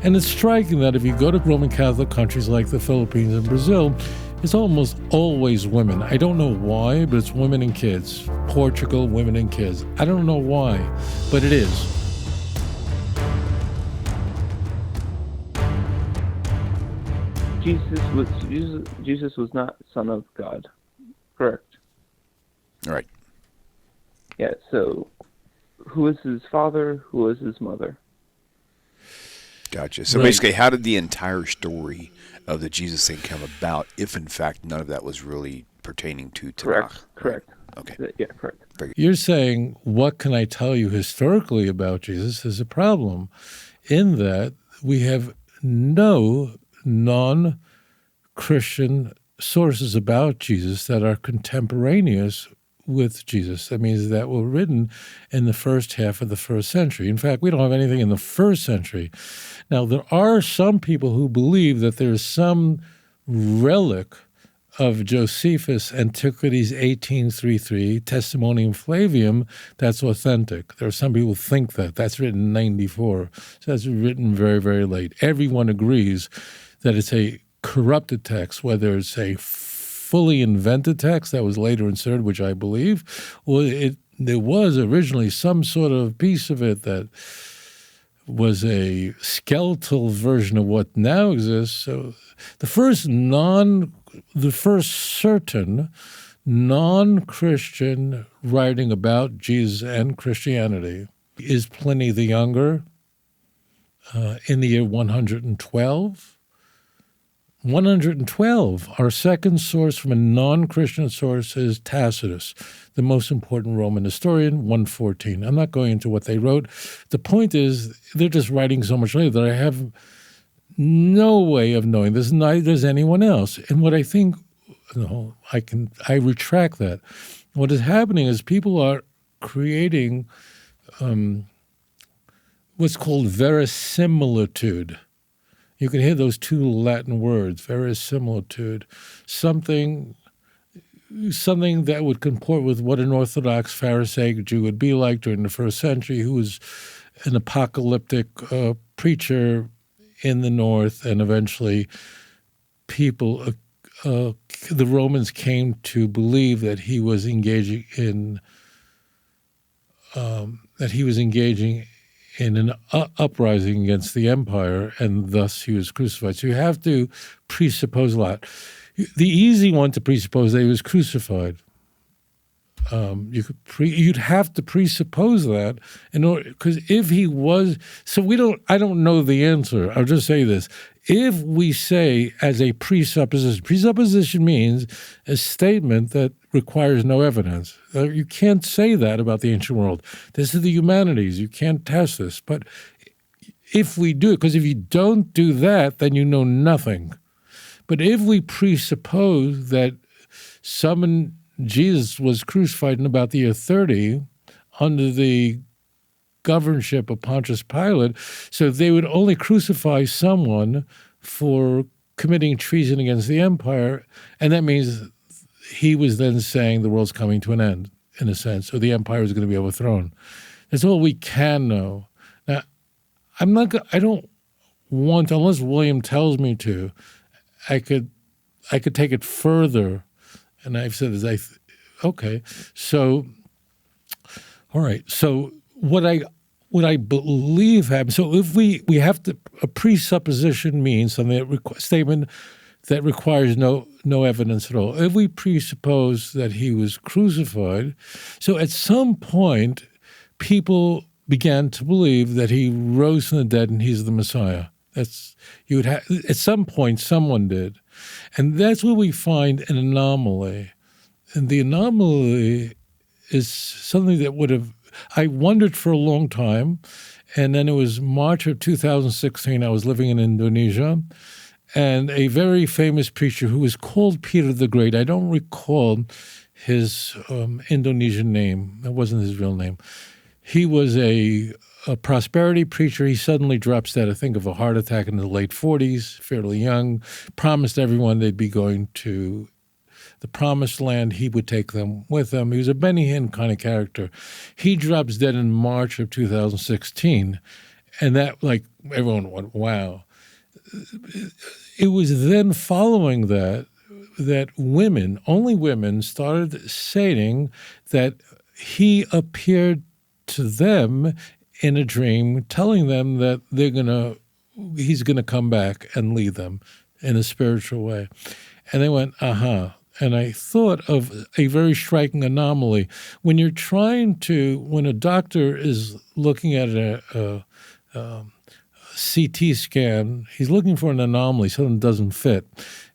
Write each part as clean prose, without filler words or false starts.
And it's striking that if you go to Roman Catholic countries like the Philippines and Brazil, it's almost always women. I don't know why, but it's women and kids. Portugal, women and kids. I don't know why, but it is. Jesus was not Son of God, correct? Right. Yeah, so who is his father? Who is his mother? Gotcha. So basically, how did the entire story of the Jesus thing come about if, in fact, none of that was really pertaining to Tanakh? Correct. Okay. Yeah, correct. You're saying, what can I tell you historically about Jesus is a problem in that we have no non-Christian sources about Jesus that are contemporaneous with Jesus. That means that were written in the first half of the first century. In fact, we don't have anything in the first century. Now, there are some people who believe that there's some relic of Josephus' Antiquities 1833, Testimonium Flavium, that's authentic. There are some people who think that. That's written in 94. So that's written very, very late. Everyone agrees that it's a corrupted text, whether it's a fully invented text that was later inserted, which I believe, or there was originally some sort of piece of it that was a skeletal version of what now exists. So the first certain non-Christian writing about Jesus and Christianity is Pliny the Younger in the year 112. 112. Our second source from a non-Christian source is Tacitus, the most important Roman historian, 114. I'm not going into what they wrote. The point is, they're just writing so much later that I have no way of knowing this. Neither does anyone else. And what I think, I retract that. What is happening is people are creating what's called verisimilitude. You can hear those two Latin words, verisimilitude, something that would comport with what an Orthodox Pharisaic Jew would be like during the first century, who was an apocalyptic preacher in the north, and eventually the Romans came to believe that he was engaging in an uprising against the empire, and thus he was crucified. So you have to presuppose a lot. The easy one to presuppose that he was crucified. You'd have to presuppose that in order, because if he was, I don't know the answer. I'll just say this. If we say as a presupposition means a statement that requires no evidence. You can't say that about the ancient world. This is the humanities. You can't test this. But if we do it, because if you don't do that, then you know nothing. But if we presuppose that Jesus was crucified in about the year 30 under the governorship of Pontius Pilate, so they would only crucify someone for committing treason against the empire, and that means he was then saying the world's coming to an end, in a sense, or the empire is going to be overthrown. That's all we can know. Now, I don't want, unless William tells me to, I could take it further, and I've said this. Okay, so all right. So what I believe happens. So if we have to, a presupposition means something statement that requires no evidence at all. If we presuppose that he was crucified, so at some point people began to believe that he rose from the dead and he's the Messiah. At some point someone did, and that's where we find an anomaly. And the anomaly is something that I wondered for a long time, and then it was March of 2016. I was living in Indonesia, and a very famous preacher who was called Peter the Great, I don't recall his Indonesian name. That wasn't his real name. He was a prosperity preacher. He suddenly drops dead, I think, of a heart attack in the late 40s, fairly young, promised everyone they'd be going to the promised land. He would take them with him. He was a Benny Hinn kind of character. He drops dead in March of 2016. And that, like, everyone went, wow. It was then following that women, only women, started saying that he appeared to them in a dream, telling them that he's gonna come back and lead them in a spiritual way. And they went, And I thought of a very striking anomaly. When a doctor is looking at a CT scan, he's looking for an anomaly, something doesn't fit.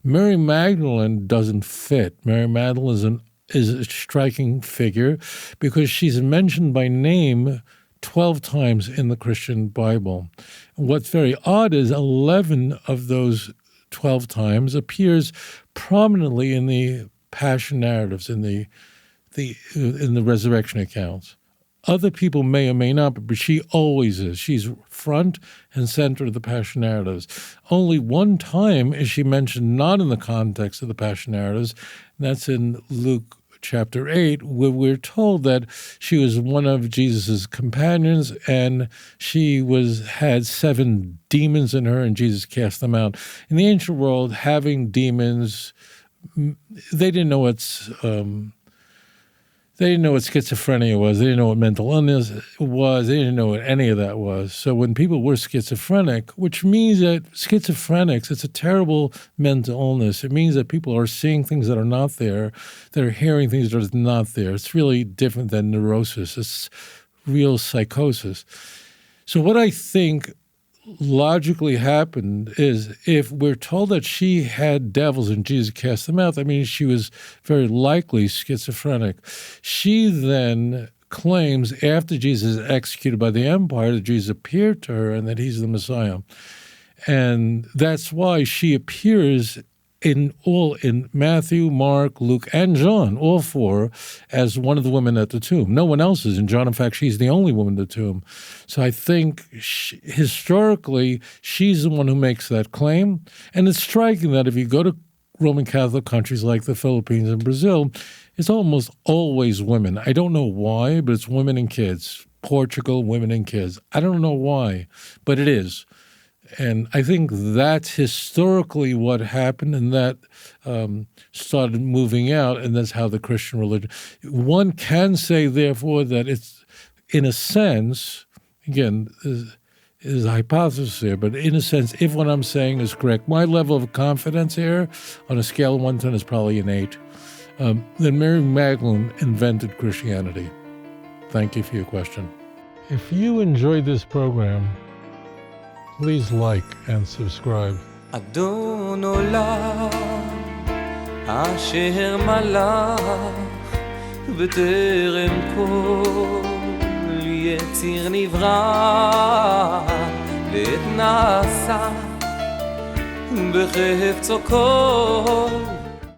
Mary Magdalene doesn't fit. Mary Magdalene is a striking figure because she's mentioned by name 12 times in the Christian Bible. What's very odd is 11 of those 12 times appears prominently in the Passion narratives, in the resurrection accounts. Other people may or may not, but she always is. She's front and center of the Passion narratives. Only one time is she mentioned not in the context of the Passion narratives, and that's in Luke chapter 8, where we're told that she was one of Jesus' companions and she had 7 demons in her and Jesus cast them out. In the ancient world, having demons, they didn't know They didn't know what schizophrenia was. They didn't know what mental illness was. They didn't know what any of that was. So when people were schizophrenic, which means that schizophrenics, it's a terrible mental illness. It means that people are seeing things that are not there, that are hearing things that are not there. It's really different than neurosis. It's real psychosis. So what I think logically happened is if we're told that she had devils and Jesus cast them out, that means she was very likely schizophrenic. She then claims after Jesus is executed by the empire that Jesus appeared to her and that he's the Messiah. And that's why she appears in Matthew, Mark, Luke, and John, all 4, as one of the women at the tomb. No one else is in John. In fact, she's the only woman at the tomb. So I think historically, she's the one who makes that claim. And it's striking that if you go to Roman Catholic countries like the Philippines and Brazil, it's almost always women. I don't know why, but it's women and kids. Portugal, women and kids. I don't know why, but it is. And I think that's historically what happened, and that started moving out, and that's how the Christian religion. One can say, therefore, that it's, in a sense, again, is a hypothesis here, but in a sense, if what I'm saying is correct, my level of confidence here on a scale of 1 to 10 is probably an 8. Then Mary Magdalene invented Christianity. Thank you for your question. If you enjoyed this program, please like and subscribe. אדון עולם אשר מלך בטרם כל יציר נברא לעת נעשה בחפצו כל